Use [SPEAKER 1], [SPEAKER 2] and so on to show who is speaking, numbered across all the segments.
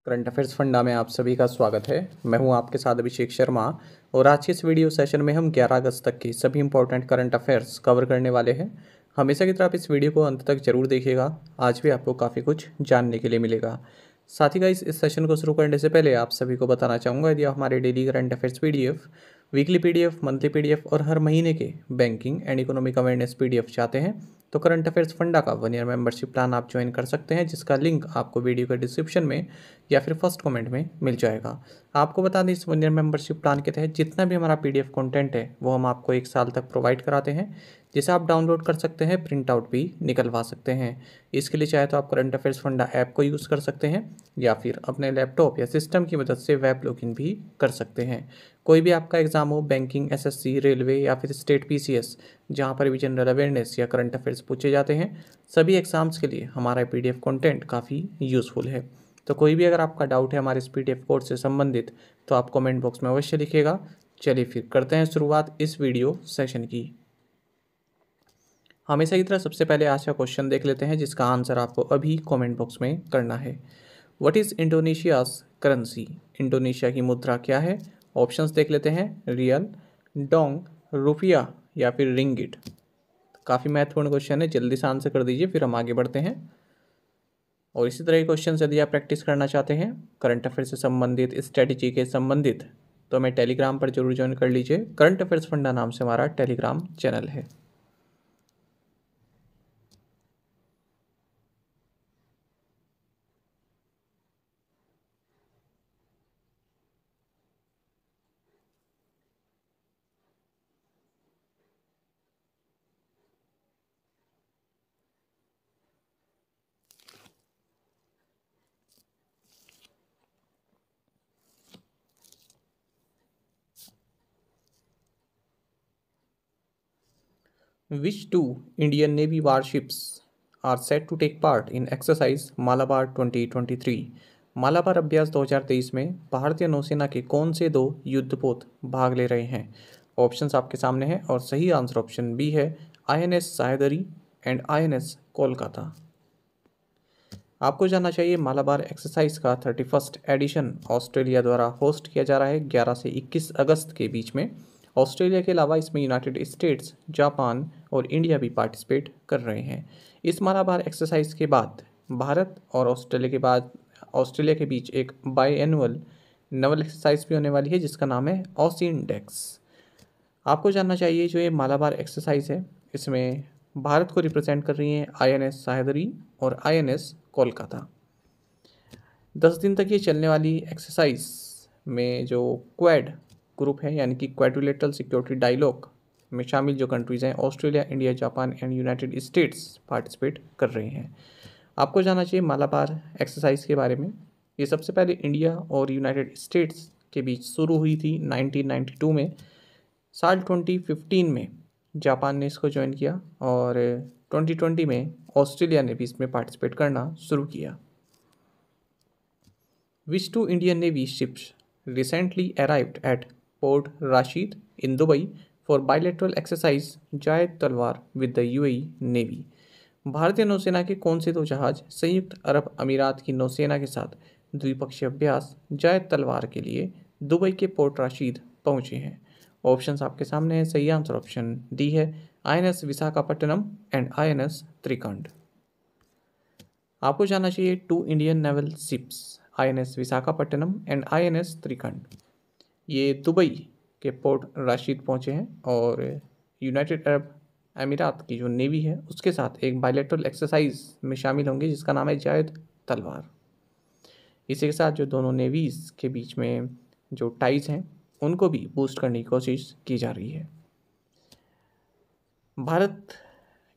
[SPEAKER 1] Current affairs funda में आप सभी का स्वागत है। मैं हूं आपके साथ अभिषेक शर्मा और आज के इस वीडियो सेशन में हम 11 अगस्त तक की सभी इंपॉर्टेंट करंट अफेयर्स कवर करने वाले हैं। हमेशा की तरह आप इस वीडियो को अंत तक जरूर देखिएगा, आज भी आपको काफ़ी कुछ जानने के लिए मिलेगा। साथ ही गाइस, इस सेशन को शुरू करने से पहले आप सभी को बताना चाहूँगा, यदि आप हमारे daily current affairs PDF, weekly PDF, monthly PDF और हर महीने के banking and economic awareness PDF चाहते हैं तो करंट अफेयर्स फंडा का 1 ईयर मेंबरशिप प्लान आप ज्वाइन कर सकते हैं, जिसका लिंक आपको वीडियो के डिस्क्रिप्शन में या फिर फर्स्ट कमेंट में मिल जाएगा। आपको बता दें, इस 1 ईयर मेंबरशिप प्लान के तहत जितना भी हमारा पीडीएफ कंटेंट है वो हम आपको 1 साल तक प्रोवाइड कराते हैं, जिसे आप डाउनलोड कर सकते हैं, प्रिंट आउट भी निकलवा सकते हैं। इसके लिए चाहे तो आप करंट अफेयर्स फंडा ऐप को यूज़ कर सकते हैं या फिर अपने लैपटॉप या सिस्टम की मदद से वेब लॉगिन भी कर सकते हैं। कोई भी आपका एग्जाम हो, बैंकिंग, एसएससी, रेलवे या फिर स्टेट पीसीएस, जहां पर भी जनरल अवेयरनेस या करंट अफेयर्स पूछे जाते हैं, सभी एग्जाम्स के लिए हमारा पीडीएफ कंटेंट काफ़ी यूज़फुल है। तो कोई भी अगर आपका डाउट है हमारे इस पीडीएफ कोर्स से संबंधित तो आप कमेंट बॉक्स में अवश्य लिखिएगा। चलिए फिर करते हैं शुरुआत इस वीडियो सेशन की। हमेशा की तरह सबसे पहले आज का क्वेश्चन देख लेते हैं, जिसका आंसर आपको अभी कमेंट बॉक्स में करना है। What is इंडोनेशियाज currency? इंडोनेशिया की मुद्रा क्या है? ऑप्शंस देख लेते हैं, रियल, डोंग, रुपया या फिर रिंगिट। काफ़ी महत्वपूर्ण क्वेश्चन है, जल्दी से आंसर कर दीजिए फिर हम आगे बढ़ते हैं। और इसी तरह के क्वेश्चन यदि आप प्रैक्टिस करना चाहते हैं करंट अफेयर से संबंधित, स्ट्रेटजी के संबंधित, तो हमें टेलीग्राम पर जरूर ज्वाइन कर लीजिए। करंट अफेयर्स फंडा नाम से हमारा टेलीग्राम चैनल है। Which two Indian Navy warships are set to take part in exercise Malabar 2023? Malabar अभ्यास 2023 में भारतीय नौसेना के कौन से 2 युद्धपोत भाग ले रहे हैं? ऑप्शंस आपके सामने हैं और सही आंसर ऑप्शन बी है, INS Sahyadri and INS Kolkata. आपको जानना चाहिए, मालाबार एक्सरसाइज का 31st एडिशन ऑस्ट्रेलिया द्वारा होस्ट किया जा रहा है 11 से 21 अगस्त के बीच में। ऑस्ट्रेलिया के अलावा इसमें यूनाइटेड स्टेट्स, जापान और इंडिया भी पार्टिसिपेट कर रहे हैं। इस मालाबार एक्सरसाइज के बाद भारत और ऑस्ट्रेलिया के बीच एक बाई एनुअल नवल एक्सरसाइज भी होने वाली है, जिसका नाम है ऑसिन डेक्स। आपको जानना चाहिए, जो ये मालाबार एक्सरसाइज है इसमें भारत को रिप्रेजेंट कर रही हैं आईएनएस सह्याद्री और आईएनएस कोलकाता। 10 दिन तक ये चलने वाली एक्सरसाइज में जो क्वाड ग्रुप है, यानी कि क्वाड्रिलेटरल सिक्योरिटी डायलॉग में शामिल जो कंट्रीज़ हैं, Australia, India, Japan and United states participate कर रहे हैं। आपको जानना चाहिए मालाबार एक्सरसाइज के बारे में। ये सबसे पहले इंडिया और यूनाइटेड स्टेट्स के बीच शुरू हुई थी 1992 में। साल 2015 में जापान ने इसको ज्वाइन किया और 2020 में ऑस्ट्रेलिया ने भी इसमें पार्टिसिपेट करना शुरू किया। Which two Indian Navy ships recently arrived at Port Rashid in Dubai for bilateral exercise जायद तलवार with the UAE Navy? भारतीय नौसेना के कौन से 2 जहाज संयुक्त अरब अमीरात की नौसेना के साथ द्विपक्षीय अभ्यास जायद तलवार के लिए दुबई के पोर्ट राशिद पहुंचे हैं? ऑप्शंस आपके सामने हैं, सही आंसर ऑप्शन डी है, INS Visakhapatnam and INS Trikand. आपको जानना चाहिए, 2 Indian naval ships INS Visakhapatnam and INS Trikand ये दुबई के पोर्ट राशिद पहुंचे हैं और यूनाइटेड अरब अमीरात की जो नेवी है उसके साथ एक बायलैटरल एक्सरसाइज में शामिल होंगे, जिसका नाम है जायद तलवार। इसी के साथ जो दोनों नेवीज़ के बीच में जो टाइज हैं उनको भी बूस्ट करने की कोशिश की जा रही है। भारत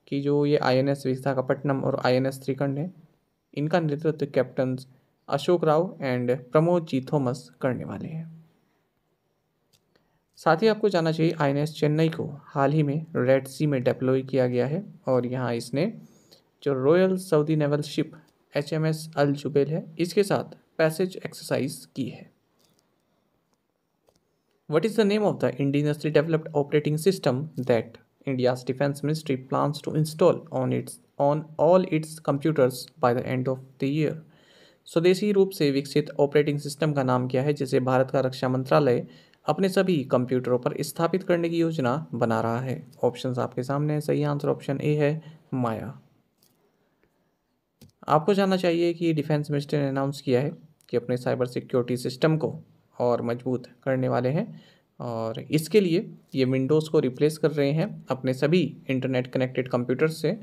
[SPEAKER 1] की जो ये आईएनएस विशाखापट्टनम और आईएनएस त्रिकंड है, इनका नेतृत्व captain Ashok Rao and Pramod G Thomas करने वाले हैं। साथ ही आपको जानना चाहिए, आईएनएस चेन्नई को हाल ही में रेड सी में डिप्लॉय किया गया है और यहाँ इसने जो royal Saudi naval ship HMS Al Jubail है इसके साथ पैसेज एक्सरसाइज की है। What is the name of the indigenously developed operating system that India's Defence Ministry plans to install on all its computers by the end of the year? स्वदेशी रूप से विकसित operating system का नाम क्या है जिसे भारत का रक्षा मंत्रालय अपने सभी कंप्यूटरों पर स्थापित करने की योजना बना रहा है? ऑप्शंस आपके सामने हैं। सही आंसर ऑप्शन ए है माया। आपको जानना चाहिए कि डिफेंस मिनिस्टर ने अनाउंस किया है कि अपने साइबर सिक्योरिटी सिस्टम को और मजबूत करने वाले हैं और इसके लिए ये विंडोज़ को रिप्लेस कर रहे हैं अपने सभी इंटरनेट कनेक्टेड कंप्यूटर्स से।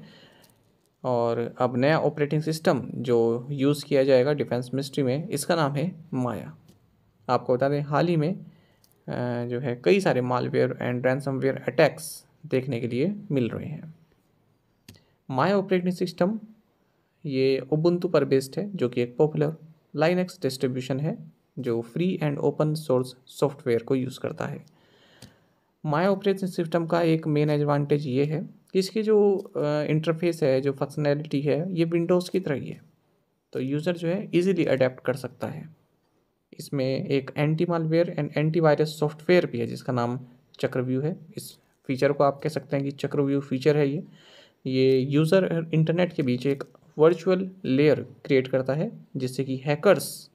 [SPEAKER 1] और अब नया ऑपरेटिंग सिस्टम जो यूज़ किया जाएगा डिफेंस मिनिस्ट्री में, इसका नाम है माया। आपको बता दें हाल ही में जो है कई सारे मालवेयर एंड रैंसमवेयर अटैक्स देखने के लिए मिल रहे हैं। माया ऑपरेटिंग सिस्टम ये उबुंटू पर बेस्ड है जो कि एक पॉपुलर लाइनक्स डिस्ट्रीब्यूशन है जो free and open source software को यूज़ करता है। माया ऑपरेटिंग सिस्टम का एक मेन एडवांटेज ये है कि इसकी जो इंटरफेस है, जो फंक्शनैलिटी है, ये विंडोज़ की तरह ही है, तो यूज़र जो है इजीली अडेप्ट कर सकता है। इसमें एक anti malware and antivirus software भी है जिसका नाम चक्रव्यूह है। इस फीचर को आप कह सकते हैं कि चक्रव्यूह फीचर है। ये यूज़र इंटरनेट के बीच एक वर्चुअल लेयर क्रिएट करता है जिससे कि हैकर्स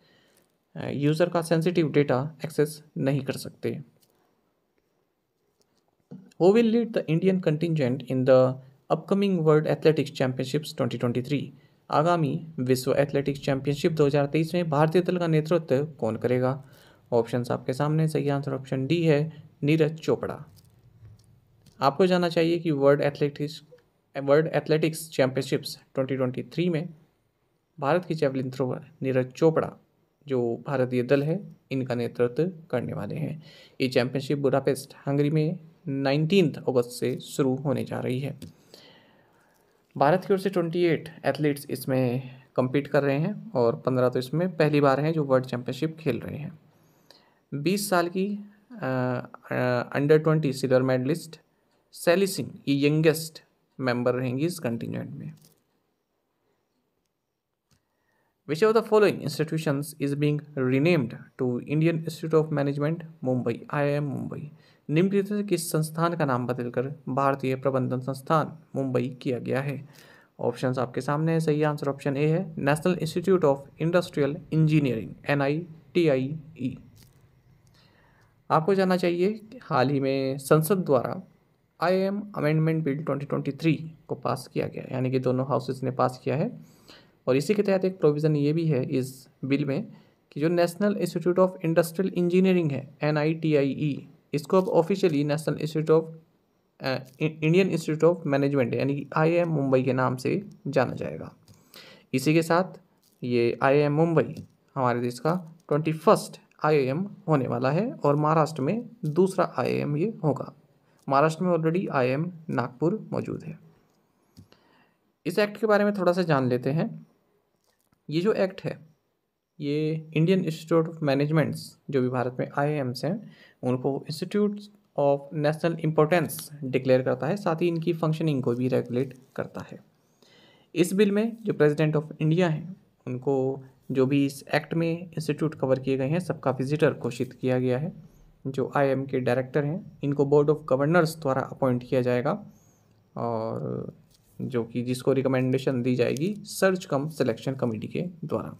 [SPEAKER 1] यूज़र का सेंसिटिव डेटा एक्सेस नहीं कर सकते। Who will lead the Indian contingent in the upcoming World Athletics Championships 2023? आगामी विश्व एथलेटिक्स चैंपियनशिप 2023 में भारतीय दल का नेतृत्व कौन करेगा? ऑप्शंस आपके सामने। सही आंसर ऑप्शन डी है नीरज चोपड़ा। आपको जानना चाहिए कि वर्ल्ड एथलेटिक्स चैंपियनशिप्स 2023 में भारत की जेवलिन थ्रोअर नीरज चोपड़ा जो भारतीय दल है इनका नेतृत्व करने वाले हैं। ये चैंपियनशिप बुडापेस्ट हंगरी में 19 अगस्त से शुरू होने जा रही है। भारत की ओर से 28 एथलीट्स इसमें compete कर रहे हैं और 15 तो इसमें पहली बार हैं जो वर्ल्ड चैंपियनशिप खेल रहे हैं। 20 साल की अंडर 20 सिल्वर मेडलिस्ट सैली सिंह ये यंगेस्ट मेंबर रहेंगी इस कंटिजेंट में। Which of the following institutions is being renamed to Indian Institute of Management Mumbai IIM Mumbai? निम्नलिखित से किस संस्थान का नाम बदलकर भारतीय प्रबंधन संस्थान मुंबई किया गया है? ऑप्शंस आपके सामने है। सही आंसर ऑप्शन ए है national institute of industrial engineering NITIE। आपको जानना चाहिए कि हाल ही में संसद द्वारा IIM अमेंडमेंट बिल 2023 को पास किया गया, यानी कि दोनों हाउसेस ने पास किया है और इसी के तहत एक प्रोविज़न ये भी है इस बिल में कि जो national institute of industrial engineering है NITIE, इसको अब officially national institute of Indian institute of management यानी कि IIM मुंबई के नाम से जाना जाएगा। इसी के साथ ये IIM मुंबई हमारे देश का 21st IIM होने वाला है और महाराष्ट्र में दूसरा IIM ये होगा। महाराष्ट्र में ऑलरेडी IIM नागपुर मौजूद है। इस एक्ट के बारे में थोड़ा सा जान लेते हैं। ये जो एक्ट है ये इंडियन इंस्टीट्यूट ऑफ मैनेजमेंट्स जो भी भारत में IIMs हैं उनको institutes of national importance declare करता है, साथ ही इनकी फंक्शनिंग को भी रेगुलेट करता है। इस बिल में जो प्रेसिडेंट ऑफ इंडिया हैं उनको जो भी इस एक्ट में इंस्टीट्यूट कवर किए गए हैं सबका विजिटर घोषित किया गया है। जो IIM के डायरेक्टर हैं इनको बोर्ड ऑफ गवर्नर्स द्वारा अपॉइंट किया जाएगा और जो कि जिसको रिकमेंडेशन दी जाएगी सर्च कम सिलेक्शन कमेटी के द्वारा।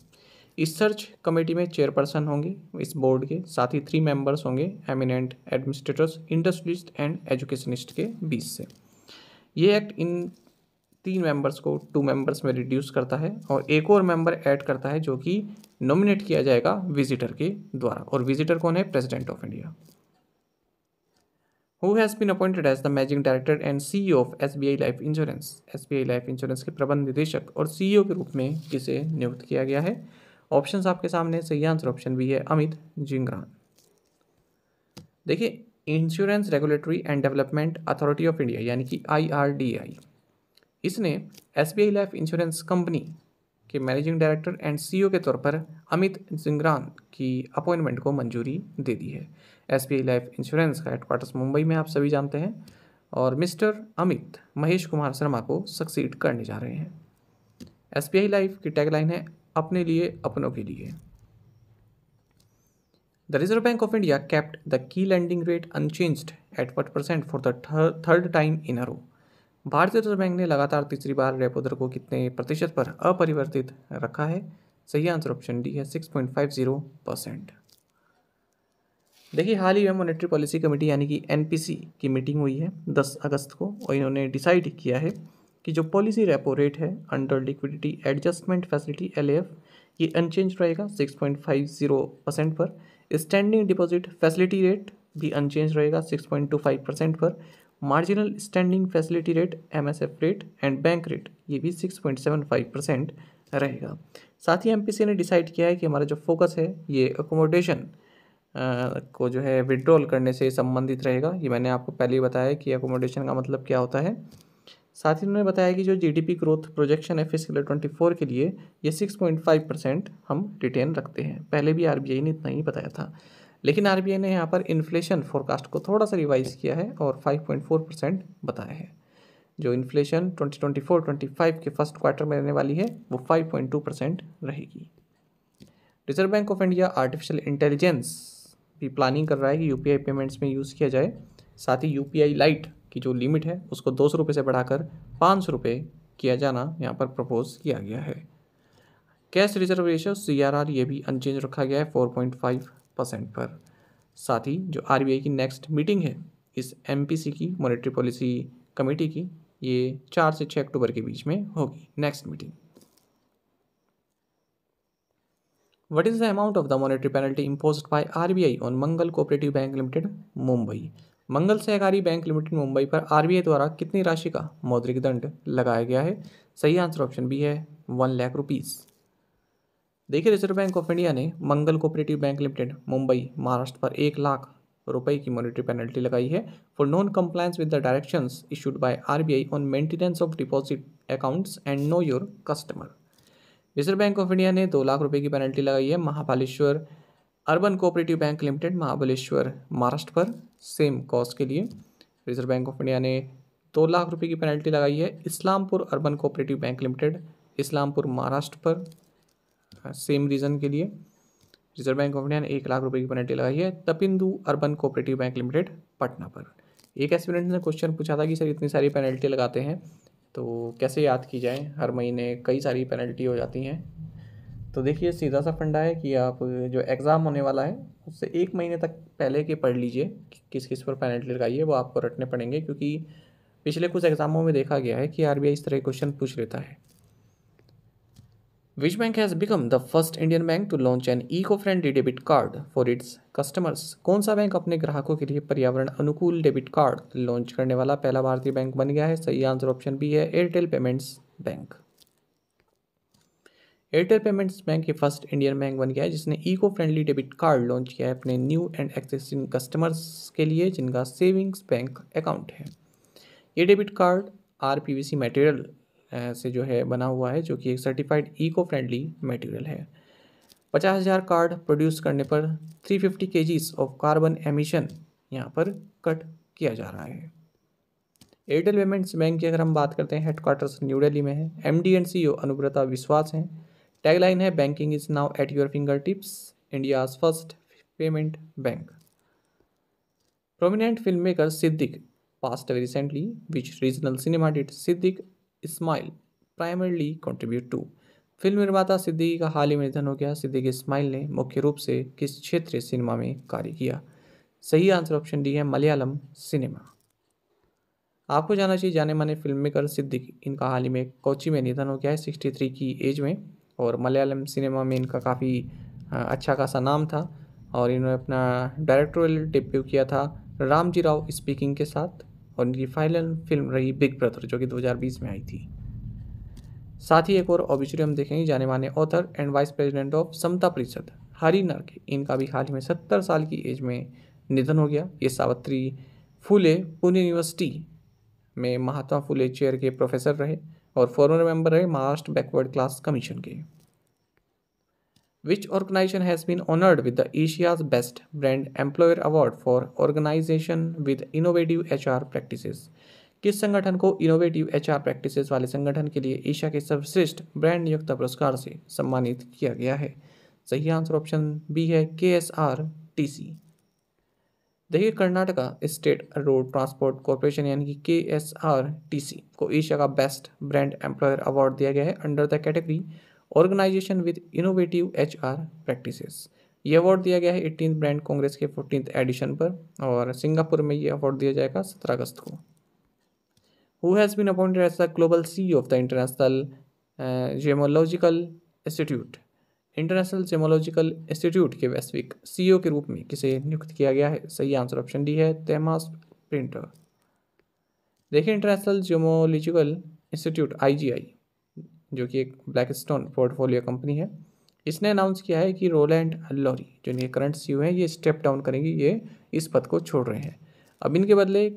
[SPEAKER 1] इस सर्च कमेटी में चेयरपर्सन होंगे इस बोर्ड के, साथ ही 3 मेंबर्स होंगे eminent administrators, industrialist and educationist के बीच से। ये एक्ट इन 3 मेंबर्स को 2 मेंबर्स में रिड्यूस करता है और एक और मेंबर ऐड करता है जो कि नॉमिनेट किया जाएगा विजिटर के द्वारा, और विजिटर कौन है? President of India. Who has been appointed as the managing director and CEO of SBI Life Insurance? SBI Life Insurance के प्रबंध निदेशक और CEO के रूप में किसे नियुक्त किया गया है? ऑप्शंस आपके सामने। सही आंसर ऑप्शन बी है अमित जिंगरान। देखिए, insurance regulatory and development authority of India यानी कि IRDAI, इसने SBI लाइफ इंश्योरेंस कंपनी के मैनेजिंग डायरेक्टर एंड CEO के तौर पर अमित जिंगरान की अपॉइंटमेंट को मंजूरी दे दी है। SBI लाइफ इंश्योरेंस का हेडक्वार्टर्स मुंबई में आप सभी जानते हैं और मिस्टर अमित महेश कुमार शर्मा को सक्सीड करने जा रहे हैं। SBI लाइफ की टैगलाइन है अपने लिए अपनों के लिए। The Reserve Bank of India kept the key lending rate unchanged at 40% for the third time in a row. भारतीय रिजर्व बैंक ने लगातार तीसरी बार रेपो दर को कितने प्रतिशत पर अपरिवर्तित रखा है? सही आंसर ऑप्शन डी है 6.50%। देखिए हाल ही में मॉनेटरी पॉलिसी कमेटी यानी कि एनपीसी की मीटिंग हुई है 10 अगस्त को, और इन्होंने डिसाइड किया है कि जो पॉलिसी रेपो रेट है under liquidity adjustment facility LAF, ये अनचेंज रहेगा 6.50% पर। स्टैंडिंग डिपॉजिट फैसिलिटी रेट भी अनचेंज रहेगा 6.25% पर। Marginal standing facility rate MSF rate and bank rate ये भी 6.75% रहेगा। साथ ही एमपीसी ने डिसाइड किया है कि हमारा जो फोकस है ये अकोमोडेशन को जो है विड्रॉल करने से संबंधित रहेगा। ये मैंने आपको पहले ही बताया कि अकोमोडेशन का मतलब क्या होता है। साथ ही उन्होंने बताया कि जो जीडीपी ग्रोथ प्रोजेक्शन है फिस्कल 24 के लिए ये 6.5% हम रिटेन रखते हैं। पहले भी आरबीआई ने इतना ही बताया था, लेकिन आरबीआई ने यहाँ पर इन्फ्लेशन फोरकास्ट को थोड़ा सा रिवाइज किया है और 5.4% बताया है। जो इन्फ्लेशन 2024-25 के फर्स्ट क्वार्टर में रहने वाली है वो 5.2% रहेगी। Reserve Bank of India artificial intelligence भी प्लानिंग कर रहा है कि यूपीआई पेमेंट्स में यूज़ किया जाए। साथ ही यूपीआई लाइट की जो लिमिट है उसको 200 रुपये से बढ़ाकर 500 रुपये किया जाना यहाँ पर प्रपोज किया गया है। कैश रिजर्व रेशियो CRR ये भी अनचेंज रखा गया है 4.5% पर। साथ ही जो आरबीआई की नेक्स्ट मीटिंग है इस एमपीसी की मॉनेटरी पॉलिसी कमेटी की, ये 4 से 6 अक्टूबर के बीच में होगी next meeting. What is the amount of the monetary penalty imposed by RBI on Mangal Cooperative Bank Limited, Mumbai? Mangal Sahakari bank limited Mumbai पर आरबीआई द्वारा कितनी राशि का मौद्रिक दंड लगाया गया है? सही आंसर ऑप्शन बी है 1 लाख रुपीस। देखिए रिजर्व बैंक ऑफ इंडिया ने Mangal cooperative bank limited Mumbai Maharashtra पर 1 लाख रुपए की मॉनेटरी पेनल्टी लगाई है for non compliance with the directions issued by RBI on maintenance of deposit accounts and know your customer. Reserve Bank of India ने 2 लाख रुपए की penalty लगाई है Mahabaleshwar urban cooperative bank limited Mahabaleshwar Maharashtra पर सेम कॉस्ट के लिए। रिजर्व बैंक ऑफ इंडिया ने 2 लाख रुपए की पेनल्टी लगाई है Islampur urban cooperative bank limited Islampur Maharashtra पर सेम रीज़न के लिए। रिजर्व बैंक ऑफ इंडिया ने 1 लाख रुपए की पेनल्टी लगाई है Tapindu urban cooperative bank limited Patna पर। एक एस्पिरेंट ने क्वेश्चन पूछा था कि सर इतनी सारी पेनल्टी लगाते हैं तो कैसे याद की जाए, हर महीने कई सारी पेनल्टी हो जाती हैं। तो देखिए सीधा सा फंडा है कि आप जो एग्ज़ाम होने वाला है उससे 1 महीने तक पहले के पढ़ लीजिए कि किस किस पर पेनल्टी लगाई है, वो आपको रटने पड़ेंगे क्योंकि पिछले कुछ एग्जामों में देखा गया है कि आरबीआई इस तरह के क्वेश्चन पूछ लेता है। Which bank has become the first Indian bank to launch an eco-friendly debit card for its customers? कौन सा बैंक अपने ग्राहकों के लिए पर्यावरण अनुकूल डेबिट कार्ड लॉन्च करने वाला पहला भारतीय बैंक बन गया है? सही आंसर ऑप्शन बी है Airtel payments bank. Airtel payments bank ये फर्स्ट इंडियन बैंक बन गया है जिसने eco friendly debit card launch किया है अपने न्यू एंड एक्सिस्टिंग कस्टमर्स के लिए जिनका सेविंग्स बैंक अकाउंट है। ये डेबिट कार्ड आरपीवीसी मटेरियल से जो है बना हुआ है जो कि एक सर्टिफाइड इको फ्रेंडली मटेरियल है। 50,000 कार्ड प्रोड्यूस करने पर 350 kgs ऑफ कार्बन एमिशन यहाँ पर कट किया जा रहा है। एयरटेल पेमेंट्स बैंक की अगर हम बात करते हैं हेडक्वार्टर्स न्यू दिल्ली में है। एमडी एंड सीईओ अनुब्रता विश्वास हैं। टैगलाइन है banking is now at your finger tips, India's first payment bank. Prominent film maker Siddique passed away recently. Which regional cinema did Siddiq Ismail primarily contribute to? Film निर्माता सिद्दीकी का हाल ही में निधन हो गया। सिद्दीक इस्माइल ने मुख्य रूप से किस क्षेत्रीय सिनेमा में कार्य किया? सही आंसर ऑप्शन डी है मलयालम सिनेमा। आपको जाना चाहिए जाने माने फिल्म मेकर सिद्दीक, इनका हाल ही में कोची में निधन हो गया है 63 की एज में, और मलयालम सिनेमा में इनका काफ़ी अच्छा खासा नाम था और इन्होंने अपना डायरेक्टोरियल डेब्यू किया था रामजी राव स्पीकिंग के साथ, और इनकी फाइनल फिल्म रही बिग ब्रदर जो कि 2020 में आई थी। साथ ही एक और ऑब्ituary हम देखेंगे जाने माने author and vice president of Samata Parishad Hari नरके, इनका भी हाल ही में 70 साल की एज में निधन हो गया। ये सावित्री फुले पुणे यूनिवर्सिटी में महात्मा फुले चेयर के प्रोफेसर रहे और फॉर्मर मेंबर रहे महाराष्ट्र बैकवर्ड क्लास कमीशन के। Which organization has been honored with the Asia's Best Brand Employer Award for organization with innovative HR practices? किस संगठन को इनोवेटिव एचआर प्रैक्टिसेस वाले संगठन के लिए एशिया के सर्वश्रेष्ठ ब्रांड नियोक्ता पुरस्कार से सम्मानित किया गया है? सही आंसर ऑप्शन बी है KSRTC। देखिए Karnataka state road transport corporation यानी कि KSRTC को एशिया का बेस्ट ब्रांड एम्प्लॉयर अवार्ड दिया गया है under the category organisation with innovative HR practices. ये अवार्ड दिया गया है 18th ब्रांड कांग्रेस के 14th एडिशन पर और सिंगापुर में ये अवार्ड दिया जाएगा 17 अगस्त को। Who has been appointed as the global CEO of the International Gemological Institute? International gemological institute के वैश्विक CEO के रूप में किसे नियुक्त किया गया है? सही आंसर ऑप्शन डी है, थॉमस प्रिंटर। देखिए इंटरनेशनल जेमोलॉजिकल इंस्टीट्यूट IGI जो कि एक ब्लैकस्टोन पोर्टफोलियो कंपनी है, इसने अनाउंस किया है कि रोलैंड लॉरी जो इनके करंट CEO हैं ये स्टेप डाउन करेंगे, ये इस पद को छोड़ रहे हैं। अब इनके बदले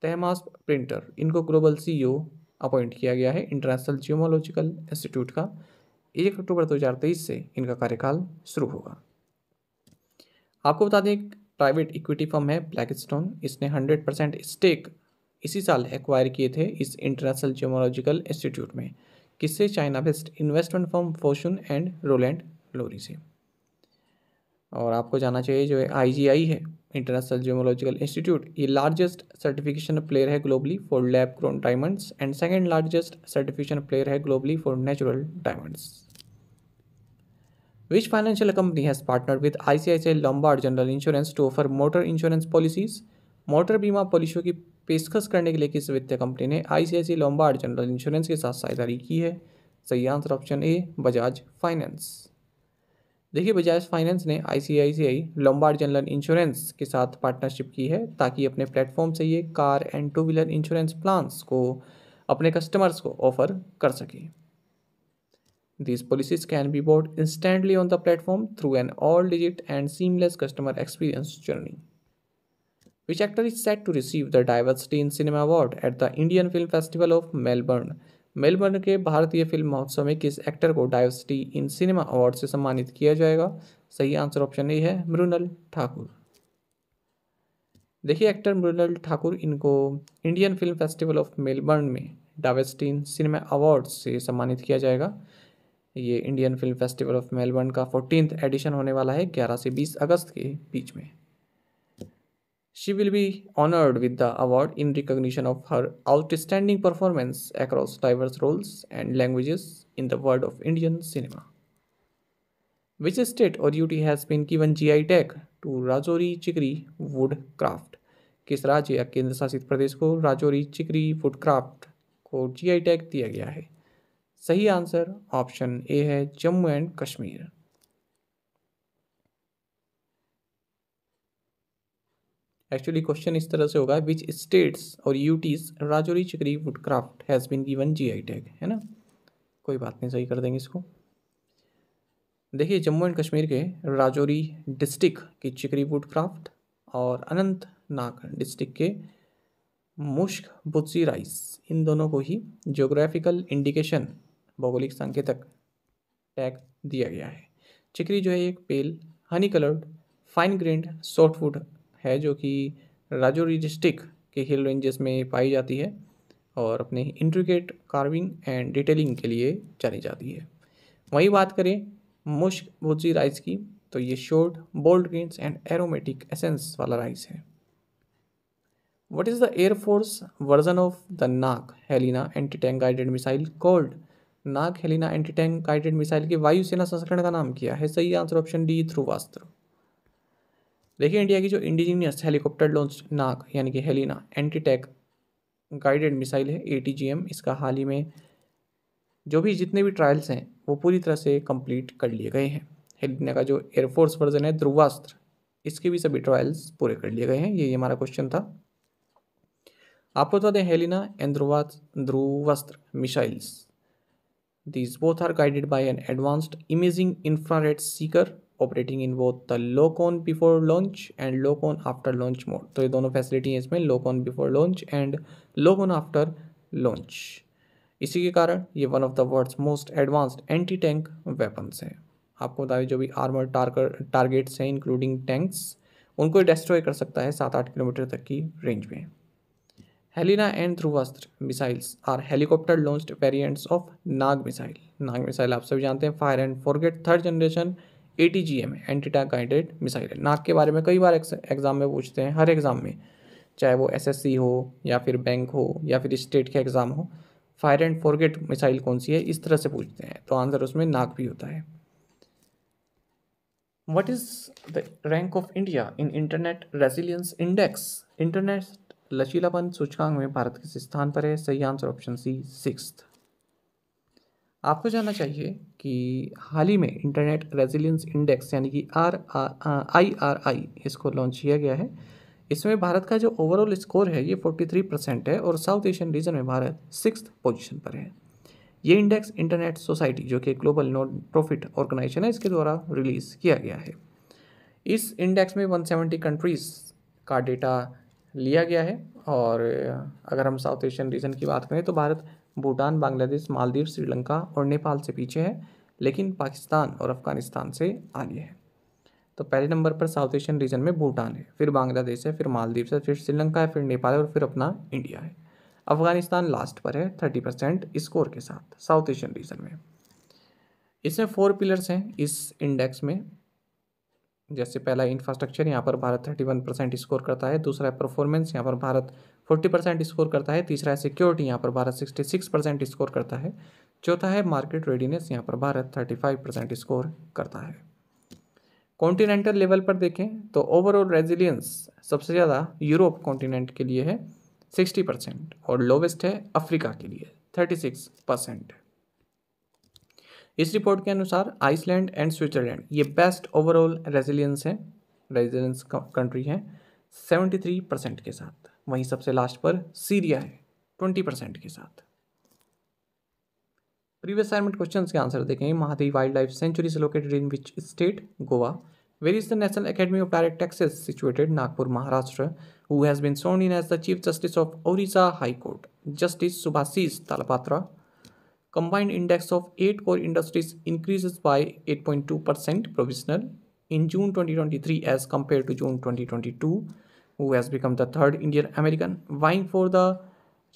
[SPEAKER 1] थॉमस प्रिंटर इनको ग्लोबल CEO अपॉइंट किया गया है इंटरनेशनल जियोलॉजिकल इंस्टीट्यूट का। 1 अक्टूबर 2023 से इनका कार्यकाल शुरू होगा। आपको बता दें प्राइवेट इक्विटी फर्म है ब्लैकस्टोन, इसने 100% स्टेक इसी साल एक्वायर किए थे इस इंटरनेशनल जियोलॉजिकल इंस्टीट्यूट में। किससे? China based investment firm Fortune and Roland Lowry से। और आपको जानना चाहिए जो IGI है इंटरनेशनल जियोलॉजिकल इंस्टीट्यूट, ये लार्जेस्ट सर्टिफिकेशन प्लेयर है globally for lab grown diamonds and second largest certification player है globally for natural diamonds. Which financial company has partnered with ICICI Lombard General Insurance to offer motor insurance policies? Motor बीमा पॉलिसियों की पेशकश करने के लिए किस वित्तीय कंपनी ने ICICI लोम्बार्ड जनरल इंश्योरेंस के साथ साझेदारी की है? सही आंसर ऑप्शन ए, बजाज फाइनेंस। देखिए बजाज फाइनेंस ने ICICI लोम्बार्ड जनरल इंश्योरेंस के साथ पार्टनरशिप की है ताकि अपने प्लेटफॉर्म से ये car and 2 wheeler insurance plans को अपने कस्टमर्स को ऑफर कर सके। These policies can be bought instantly on the platform through an all-digit and seamless customer experience journey. Which actor is set to receive the Diversity in Cinema Award at the Indian Film Festival of Melbourne? Melbourne के भारतीय film महोत्सव में किस actor को diversity in cinema award से सम्मानित किया जाएगा? सही आंसर ऑप्शन ए है, मृणाल ठाकुर। देखिए एक्टर मृणाल ठाकुर इनको Indian film festival of Melbourne में डाइवर्सिटी इन सिनेमा अवार्ड से सम्मानित किया जाएगा। ये Indian film festival of Melbourne का 14th एडिशन होने वाला है 11 से 20 अगस्त के बीच में। She will be honoured with the award in recognition of her outstanding performance across diverse roles and languages in the world of Indian cinema. Which state or UT has been given GI tag to Rajouri Chikri wood craft? किस राज्य या केंद्र शासित प्रदेश को Rajouri Chikri wood craft को GI tag दिया गया है? सही आंसर ऑप्शन ए है, Jammu and Kashmir. Actually question इस तरह से होगा, which states or UTs Rajouri Chikri woodcraft has been given GI tag, है ना, कोई बात नहीं, सही कर देंगे इसको। देखिए जम्मू एंड कश्मीर के राजौरी डिस्ट्रिक्ट की चिकरी वुडक्राफ्ट और अनंतनाग डिस्ट्रिक्ट के मुश्क बुत्सी राइस, इन दोनों को ही ज्योग्राफिकल इंडिकेशन भौगोलिक संकेतक टैग दिया गया है। चिकरी जो है एक pale honey coloured fine grained softwood है जो कि राजौरी डिस्ट्रिक्ट के हिल रेंजेस में पाई जाती है और अपने इंट्रिकेट कार्विंग एंड डिटेलिंग के लिए जानी जाती है। वहीं बात करें मुश्क बुत्सी राइस की, तो ये short bold grains and aromatic essence वाला राइस है। What is the Air Force version of the Nag Helina anti tank guided missile called? Nag Helina anti tank guided missile के वायुसेना संस्करण का नाम क्या है? सही आंसर ऑप्शन डी, ध्रुवास्त्र। देखिए इंडिया की जो इंडिजीनियस हेलीकॉप्टर लॉन्च नाग यानी कि Helina anti tank guided missile है ATGM, इसका हाल ही में जो भी जितने भी ट्रायल्स हैं वो पूरी तरह से कंप्लीट कर लिए गए हैं। हेलिना का जो एयरफोर्स वर्जन है ध्रुवास्त्र, इसके भी सभी ट्रायल्स पूरे कर लिए गए हैं। ये हमारा क्वेश्चन था। आपको बता दें Helina and Dhruvastra missiles, these both are guided by an advanced imaging infrared seeker operating in both the lock on before launch and lock on after launch mode। तो ये दोनों फैसिलिटी हैं इसमें, lock on before launch and lock on after launch। इसी के कारण ये one of the world's most advanced anti tank weapons हैं। आपको बता दें जो भी आर्मर टारगेट्स हैं इंक्लूडिंग टैंक्स, उनको डिस्ट्रॉय कर सकता है 7-8 किलोमीटर तक की रेंज में। Helina and Dhruvastra missiles are helicopter launched variants of Nag missile. Nag missile आप सभी जानते हैं fire and forget 3rd generation ATGM anti tank guided missile है। नाग के बारे में कई बार एग्जाम में पूछते हैं, हर एग्जाम में, चाहे वो SSC हो या फिर बैंक हो या फिर स्टेट के एग्ज़ाम हो, फायर एंड फॉरगेट मिसाइल कौन सी है, इस तरह से पूछते हैं, तो आंसर उसमें नाग भी होता है। What is the rank of India in internet resilience index? Internet लचीलापन सूचकांक में भारत किस स्थान पर है? सही आंसर ऑप्शन सी, 6th। आपको जानना चाहिए कि हाल ही में इंटरनेट रेजिलियंस इंडेक्स यानी कि IRI इसको लॉन्च किया गया है। इसमें भारत का जो ओवरऑल स्कोर है ये 43% है और साउथ एशियन रीजन में भारत 6th पोजीशन पर है। ये इंडेक्स इंटरनेट सोसाइटी जो कि ग्लोबल नॉन प्रॉफिट ऑर्गेनाइजेशन है इसके द्वारा रिलीज़ किया गया है। इस इंडेक्स में 170 कंट्रीज़ का डेटा लिया गया है और अगर हम साउथ एशियन रीजन की बात करें तो भारत भूटान, बांग्लादेश, मालदीव, श्रीलंका और नेपाल से पीछे है, लेकिन पाकिस्तान और अफगानिस्तान से आगे है। तो पहले नंबर पर साउथ एशियन रीजन में भूटान है, फिर बांग्लादेश है, फिर मालदीव है, फिर श्रीलंका है, फिर नेपाल है और फिर अपना इंडिया है। अफगानिस्तान लास्ट पर है 30% स्कोर के साथ साउथ एशियन रीजन में। इसमें 4 पिलर्स हैं इस इंडेक्स में, जैसे पहला इंफ्रास्ट्रक्चर, यहाँ पर भारत 31% स्कोर करता है। दूसरा है परफॉर्मेंस, यहाँ पर भारत 40% स्कोर करता है। तीसरा है सिक्योरिटी, यहाँ पर भारत 66% स्कोर करता है। चौथा है मार्केट रेडीनेस, यहाँ पर भारत 35% स्कोर करता है। कॉन्टिनेंटल लेवल पर देखें तो ओवरऑल रेजिलियंस सबसे ज़्यादा यूरोप कॉन्टिनेंट के लिए है 60% और लोवेस्ट है अफ्रीका के लिए 36%। इस रिपोर्ट के अनुसार आइसलैंड एंड स्विट्जरलैंड ये बेस्ट ओवरऑल रेजिलियंस कंट्री हैं 73% के साथ। वहीं सबसे लास्ट पर सीरिया है 20% के साथ। प्रीवियस असाइनमेंट क्वेश्चंस के आंसर देखेंगे। Mhadei wild life sanctuary is located in which state? Goa. Where is the national academy of direct taxes? Situated Nagpur, Maharashtra. Who has been sworn in as the chief justice of Odisha high court? Justice Subhasish Talapatra. Combined index of 8 core industries increases by 8.2% provisional in June 2023 as compared to June 2022, who has become the third Indian American vying for the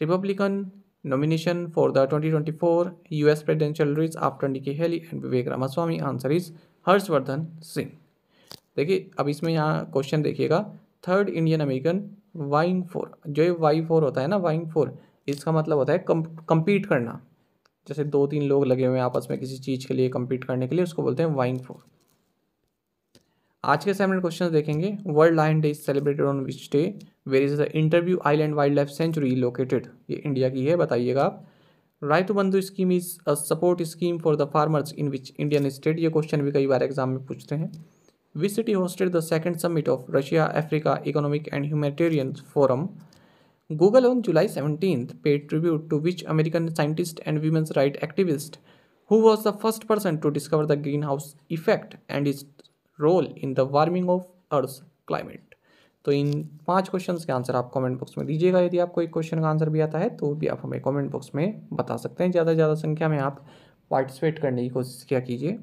[SPEAKER 1] Republican nomination for the 2024 US presidential race after Nikki Haley and Vivek Ramaswamy? Answer is Harshvardhan Singh. देखिए अब इसमें यहाँ question देखिएगा, third Indian American vying for, जो ये Y four होता है ना, वाइंग फोर, इसका मतलब होता है compete करना। जैसे 2-3 लोग लगे हुए हैं आपस में किसी चीज़ के लिए compete करने के लिए, उसको बोलते हैं वाइंग फॉर। आज के असाइनमेंट क्वेश्चन देखेंगे। World lion day is celebrated on which day? Where is the interview island wild life sanctuary located? ये इंडिया की है, बताइएगा आप। Rythu Bandhu scheme is a support scheme for the farmers in which Indian state? ये question भी कई बार exam में पूछते हैं। Which city hosted the second summit of Russia Africa economic and humanitarian forum? Google on July 17th paid tribute to which American scientist and women's rights activist who was the first person to discover the greenhouse effect and its role in the warming of Earth's climate? तो इन 5 questions के answer आप comment box में दीजिएगा। यदि आपको एक question का answer भी आता है तो भी आप हमें कमेंट बॉक्स में बता सकते हैं। ज़्यादा से ज़्यादा संख्या में आप पार्टिसिपेट करने की कोशिश किया कीजिए।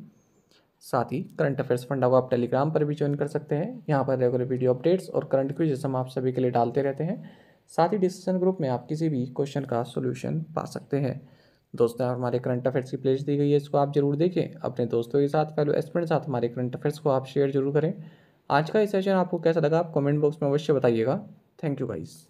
[SPEAKER 1] साथ ही करंट अफेयर्स फंडा को आप टेलीग्राम पर भी ज्वाइन कर सकते हैं। यहाँ पर रेगुलर वीडियो अपडेट्स और करंट क्विज़ हम आप सभी के लिए डालते रहते हैं। साथ ही डिस्कशन ग्रुप में आप किसी भी क्वेश्चन का सॉल्यूशन पा सकते हैं। दोस्तों हमारे करंट अफेयर्स की प्लेलिस्ट दी गई है, इसको आप जरूर देखें। अपने दोस्तों के साथ, फेलो एस्पिरेंट के साथ हमारे करंट अफेयर्स को आप शेयर जरूर करें। आज का ये सेशन आपको कैसा लगा आप कमेंट बॉक्स में अवश्य बताइएगा। Thank you guys.